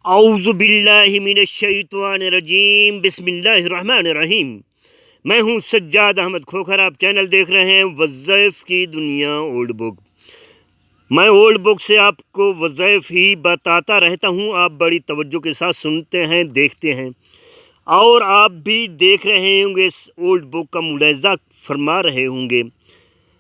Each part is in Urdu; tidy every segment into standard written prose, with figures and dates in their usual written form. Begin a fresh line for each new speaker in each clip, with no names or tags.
اعوذ باللہ من الشیطان الرجیم، بسم اللہ الرحمن الرحیم۔ میں ہوں سجاد احمد کھوکھر، آپ چینل دیکھ رہے ہیں وظائف کی دنیا اولڈ بک۔ میں اولڈ بک سے آپ کو وظائف ہی بتاتا رہتا ہوں، آپ بڑی توجہ کے ساتھ سنتے ہیں، دیکھتے ہیں، اور آپ بھی دیکھ رہے ہوں گے، اس اولڈ بک کا ملاحظہ فرما رہے ہوں گے،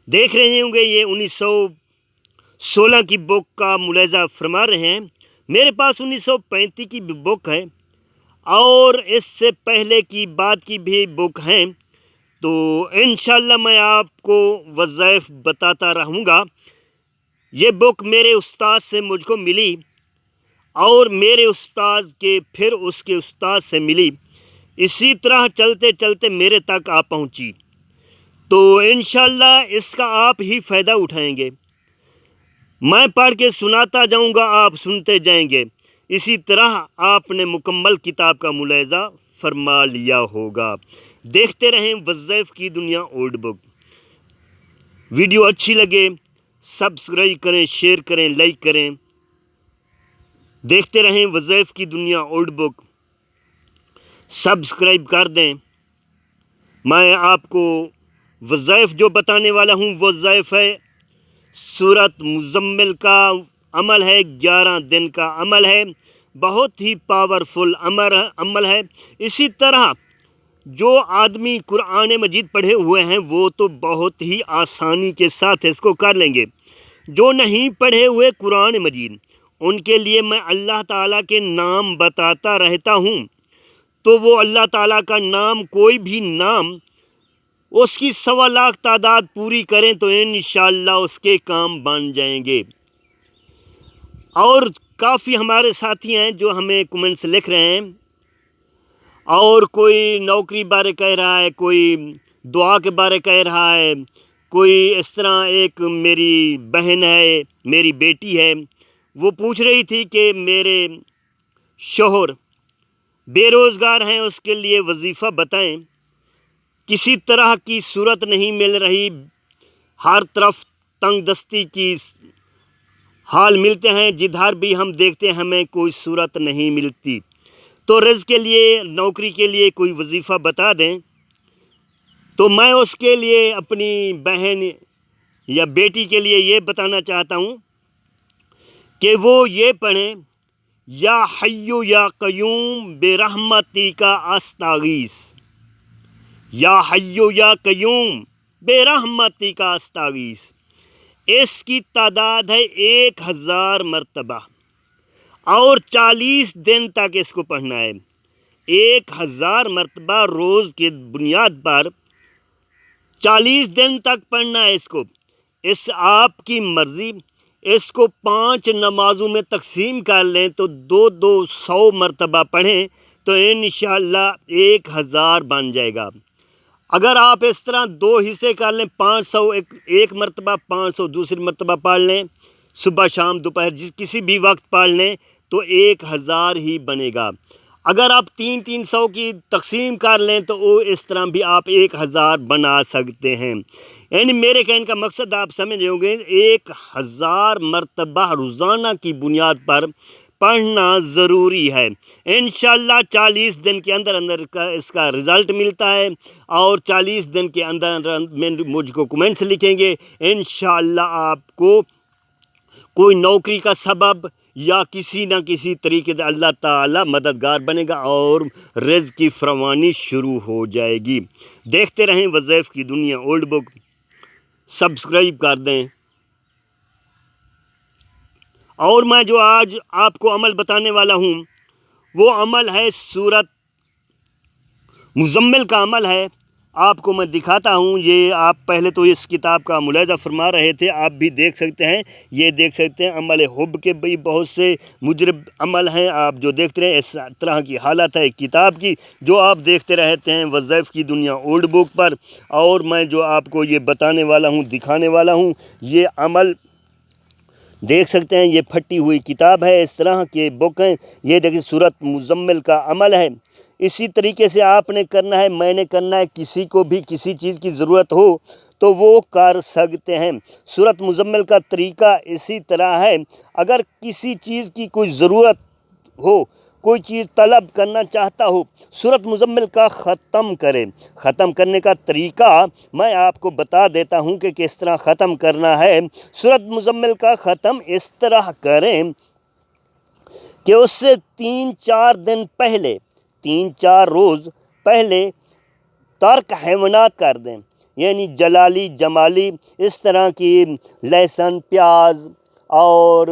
دیکھ رہے ہوں گے۔ یہ 1916 کی بک کا ملاحظہ فرما رہے ہیں۔ میرے پاس 1935 کی بھی بک ہے، اور اس سے پہلے کی بعد کی بھی بک ہیں، تو انشاءاللہ میں آپ کو وظائف بتاتا رہوں گا۔ یہ بک میرے استاد سے مجھ کو ملی، اور میرے استاد کے پھر اس کے استاد سے ملی، اسی طرح چلتے چلتے میرے تک آ پہنچی، تو انشاءاللہ اس کا آپ ہی فائدہ اٹھائیں گے۔ میں پڑھ کے سناتا جاؤں گا، آپ سنتے جائیں گے، اسی طرح آپ نے مکمل کتاب کا ملاحظہ فرما لیا ہوگا۔ دیکھتے رہیں وظائف کی دنیا اولڈ بک۔ ویڈیو اچھی لگے سبسکرائب کریں، شیئر کریں، لائک کریں۔ دیکھتے رہیں وظائف کی دنیا اولڈ بک، سبسکرائب کر دیں۔ میں آپ کو وظائف جو بتانے والا ہوں، وظائف ہے سورت مزمل کا عمل ہے، 11 دن کا عمل ہے، بہت ہی پاورفل عمل ہے۔ اسی طرح جو آدمی قرآن مجید پڑھے ہوئے ہیں وہ تو بہت ہی آسانی کے ساتھ اس کو کر لیں گے۔ جو نہیں پڑھے ہوئے قرآن مجید، ان کے لیے میں اللہ تعالیٰ کے نام بتاتا رہتا ہوں، تو وہ اللہ تعالیٰ کا نام، کوئی بھی نام، اس کی 1.25 لاکھ تعداد پوری کریں تو انشاءاللہ اس کے کام بن جائیں گے۔ اور کافی ہمارے ساتھی ہیں جو ہمیں کمنٹس لکھ رہے ہیں، اور کوئی نوکری بارے کہہ رہا ہے، کوئی دعا کے بارے کہہ رہا ہے، کوئی اس طرح۔ ایک میری بہن ہے، میری بیٹی ہے، وہ پوچھ رہی تھی کہ میرے شوہر بے روزگار ہیں، اس کے لیے وظیفہ بتائیں۔ کسی طرح کی صورت نہیں مل رہی، ہر طرف تنگ دستی کی حال ملتے ہیں، جدھر بھی ہم دیکھتے ہیں ہمیں کوئی صورت نہیں ملتی، تو رزق کے لیے، نوکری کے لیے کوئی وظیفہ بتا دیں۔ تو میں اس کے لیے اپنی بہن یا بیٹی کے لیے یہ بتانا چاہتا ہوں کہ وہ یہ پڑھیں، یا حیو یا قیوم برحمتک استغیث، یا حیو یا قیوم برحمتک استغیث۔ اس کی تعداد ہے 1000 مرتبہ، اور 40 دن تک اس کو پڑھنا ہے۔ 1000 مرتبہ روز کی بنیاد پر 40 دن تک پڑھنا ہے اس کو۔ اس آپ کی مرضی، اس کو 5 نمازوں میں تقسیم کر لیں تو 200 مرتبہ پڑھیں تو انشاءاللہ 1000 بن جائے گا۔ اگر آپ اس طرح 2 حصے کر لیں، 500 ایک مرتبہ، 500 دوسری مرتبہ پڑھ لیں، صبح شام دوپہر کسی بھی وقت پڑھ لیں تو 1000 ہی بنے گا۔ اگر آپ 300 کی تقسیم کر لیں تو وہ اس طرح بھی آپ 1000 بنا سکتے ہیں۔ یعنی میرے کہنے کا مقصد آپ سمجھ ہوں گے، 1000 مرتبہ روزانہ کی بنیاد پر پڑھنا ضروری ہے۔ انشاءاللہ 40 دن کے اندر اس کا رزلٹ ملتا ہے، اور 40 دن کے اندر مجھ کو کمنٹس لکھیں گے، انشاءاللہ آپ کو کوئی نوکری کا سبب یا کسی نہ کسی طریقے سے اللہ تعالیٰ مددگار بنے گا، اور رزق کی فراوانی شروع ہو جائے گی۔ دیکھتے رہیں وظائف کی دنیا اولڈ بک، سبسکرائب کر دیں۔ اور میں جو آج آپ کو عمل بتانے والا ہوں، وہ عمل ہے سورت مزمل کا عمل ہے۔ آپ کو میں دکھاتا ہوں، یہ آپ پہلے تو اس کتاب کا ملاحظہ فرما رہے تھے، آپ بھی دیکھ سکتے ہیں، یہ دیکھ سکتے ہیں عمل حب کے بھی بہت سے مجرب عمل ہیں، آپ جو دیکھتے رہے، اس طرح کی حالت ہے کتاب کی جو آپ دیکھتے رہتے ہیں وظائف کی دنیا اولڈ بک پر۔ اور میں جو آپ کو یہ بتانے والا ہوں، دکھانے والا ہوں، یہ عمل دیکھ سکتے ہیں، یہ پھٹی ہوئی کتاب ہے، اس طرح کے بک ہیں، یہ دیکھیں سورت مزمل کا عمل ہے۔ اسی طریقے سے آپ نے کرنا ہے، میں نے کرنا ہے، کسی کو بھی کسی چیز کی ضرورت ہو تو وہ کر سکتے ہیں۔ سورت مزمل کا طریقہ اسی طرح ہے، اگر کسی چیز کی کوئی ضرورت ہو، کوئی چیز طلب کرنا چاہتا ہو، سورۃ مزمل کا ختم کرے۔ ختم کرنے کا طریقہ میں آپ کو بتا دیتا ہوں کہ کس طرح ختم کرنا ہے۔ سورۃ مزمل کا ختم اس طرح کریں کہ اس سے 3-4 دن پہلے، 3-4 روز پہلے ترک حیوانات کر دیں، یعنی جلالی جمالی اس طرح کی لہسن، پیاز اور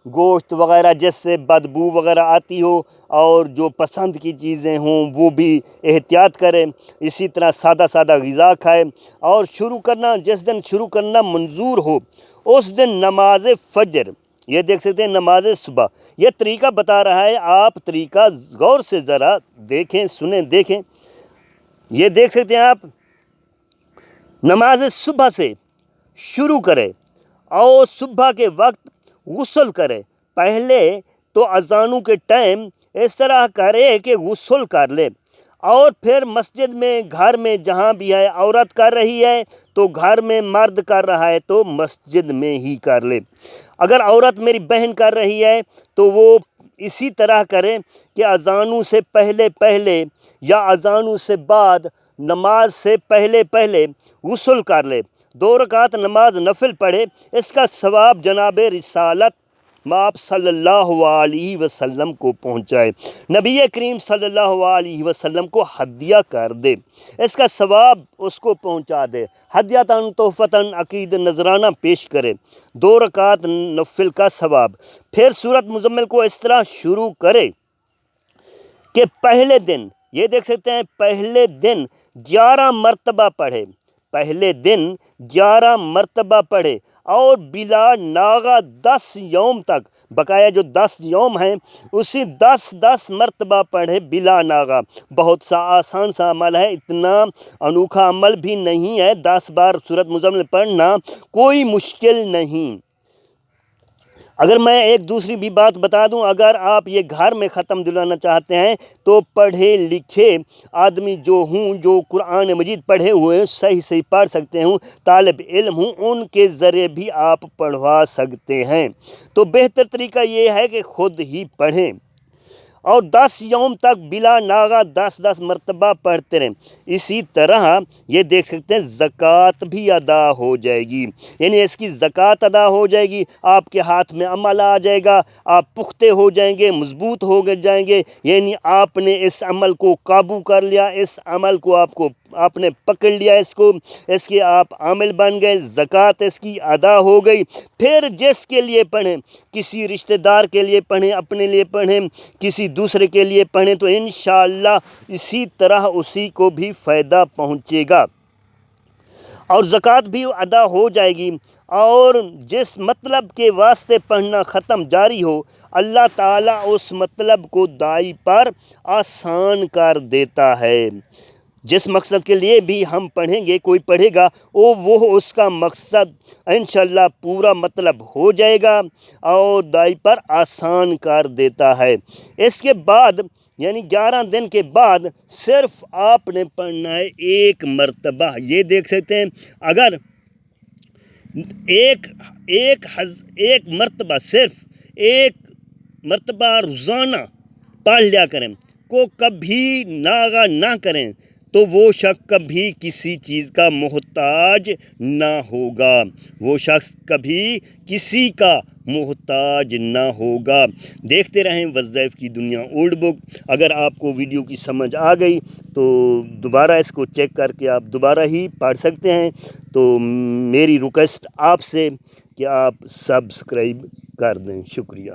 گوشت وغیرہ جس سے بدبو وغیرہ آتی ہو، اور جو پسند کی چیزیں ہوں وہ بھی احتیاط کرے۔ اسی طرح سادہ سادہ غذا کھائے، اور شروع کرنا، جس دن شروع کرنا منظور ہو اس دن نماز فجر، یہ دیکھ سکتے ہیں نماز صبح، یہ طریقہ بتا رہا ہے، آپ طریقہ غور سے ذرا دیکھیں، سنیں، دیکھیں۔ یہ دیکھ سکتے ہیں آپ، نماز صبح سے شروع کرے اور صبح کے وقت غسل کرے۔ پہلے تو اذانوں کے ٹائم اس طرح کرے کہ غسل کر لے، اور پھر مسجد میں، گھر میں جہاں بھی ہے، عورت کر رہی ہے تو گھر میں، مرد کر رہا ہے تو مسجد میں ہی کر لے۔ اگر عورت میری بہن کر رہی ہے تو وہ اسی طرح کرے کہ اذانوں سے پہلے پہلے یا اذانوں سے بعد، نماز سے پہلے پہلے غسل کر لے، 2 رکعت نماز نفل پڑھے۔ اس کا ثواب جناب رسالت مآب صلی اللہ علیہ وسلم کو پہنچائے، نبی کریم صلی اللہ علیہ وسلم کو ہدیہ کر دے، اس کا ثواب اس کو پہنچا دے، ہدیۃً تحفۃً عقید نذرانہ پیش کرے، 2 رکعت نفل کا ثواب۔ پھر سورۃ مزمل کو اس طرح شروع کرے کہ پہلے دن، یہ دیکھ سکتے ہیں، پہلے دن 11 مرتبہ پڑھے، پہلے دن 11 مرتبہ پڑھے، اور بلا ناغہ 10 یوم تک، بقایا جو 10 یوم ہیں اسی 10 مرتبہ پڑھے بلا ناغہ۔ بہت سا آسان سا عمل ہے، اتنا انوکھا عمل بھی نہیں ہے، 10 بار سورۃ مزمل پڑھنا کوئی مشکل نہیں۔ اگر میں ایک دوسری بھی بات بتا دوں، اگر آپ یہ گھر میں ختم دلانا چاہتے ہیں تو پڑھے لکھے آدمی جو ہوں، جو قرآن مجید پڑھے ہوئے صحیح پڑھ سکتے ہوں، طالب علم ہوں، ان کے ذریعے بھی آپ پڑھوا سکتے ہیں۔ تو بہتر طریقہ یہ ہے کہ خود ہی پڑھیں، اور 10 یوم تک بلا ناغہ 10 مرتبہ پڑھتے رہیں۔ اسی طرح یہ دیکھ سکتے ہیں زکوٰۃ بھی ادا ہو جائے گی، یعنی اس کی زکوٰۃ ادا ہو جائے گی، آپ کے ہاتھ میں عمل آ جائے گا، آپ پختہ ہو جائیں گے، مضبوط ہو جائیں گے، یعنی آپ نے اس عمل کو قابو کر لیا، اس عمل کو آپ نے پکڑ لیا، اس کے آپ عامل بن گئے، زکوٰۃ اس کی ادا ہو گئی۔ پھر جس کے لیے پڑھیں، کسی رشتہ دار کے لیے پڑھیں، اپنے لیے پڑھیں، کسی دوسرے کے لیے پڑھیں، تو انشاءاللہ اسی طرح اسی کو بھی فائدہ پہنچے گا، اور زکوٰۃ بھی ادا ہو جائے گی۔ اور جس مطلب کے واسطے پڑھنا ختم جاری ہو، اللہ تعالیٰ اس مطلب کو دائی پر آسان کر دیتا ہے۔ جس مقصد کے لیے بھی ہم پڑھیں گے، کوئی پڑھے گا، وہ اس کا مقصد انشاءاللہ پورا مطلب ہو جائے گا، اور دائی پر آسان کر دیتا ہے۔ اس کے بعد، یعنی 11 دن کے بعد صرف آپ نے پڑھنا ہے 1 مرتبہ۔ یہ دیکھ سکتے ہیں، اگر ایک مرتبہ، صرف 1 مرتبہ روزانہ پڑھ لیا کریں، کو کبھی ناغہ نہ کریں، تو وہ شخص کبھی کسی چیز کا محتاج نہ ہوگا، وہ شخص کبھی کسی کا محتاج نہ ہوگا۔ دیکھتے رہیں وظائف کی دنیا اردو بک۔ اگر آپ کو ویڈیو کی سمجھ آ گئی تو دوبارہ اس کو چیک کر کے آپ دوبارہ ہی پڑھ سکتے ہیں۔ تو میری ریکویسٹ آپ سے کہ آپ سبسکرائب کر دیں، شکریہ۔